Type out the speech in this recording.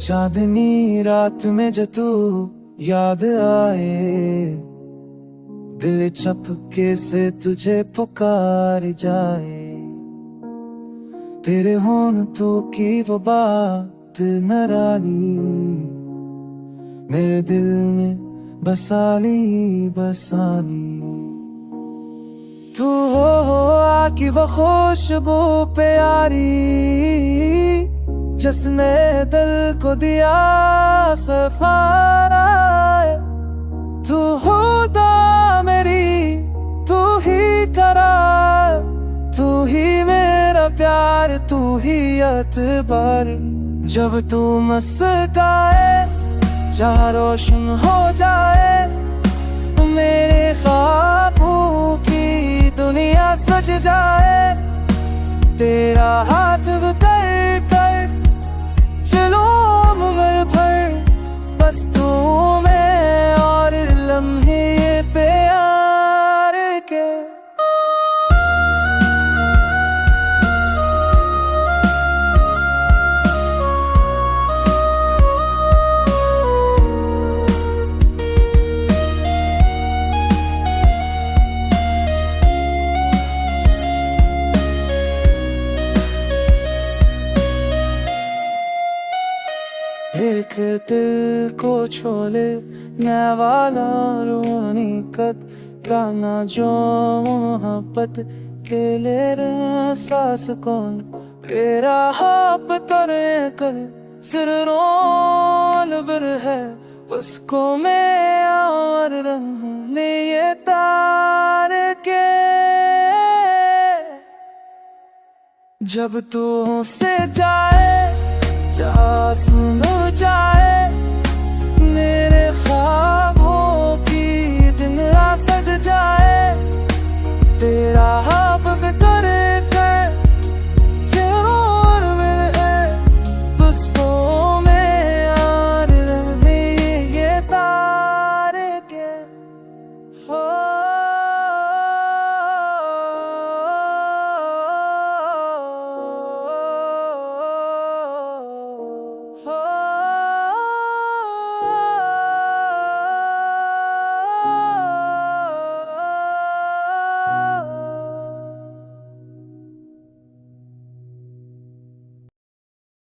चांदनी रात में जो तू याद आए, दिल चपके से तुझे पुकार जाए। तेरे होंठों की वो बात निराली मेरे दिल में बसाली बसाली। तू हो आकी वो खुशबू प्यारी जिसने दिल को दिया सफारा। तू खुदा मेरी, तू ही करार, तू ही मेरा प्यार, तू ही एतबार। जब तू मुस्काए जहाँ रोशन हो जाए, मेरे ख्वाबों की दुनिया सज जाए। तेरा हाथ कर कर चलो उम्र भर, बस तू मैं और लम्हे प्यार के। एक दिल को छोले मैं वाला रोनी कद गाना जो मोहब्बत के ले सास कौन तेरा हाप तरे कर सिर रोल बर है उसको मैं और रंग ले ये तार के। जब तू से जाए जा सुन जाए,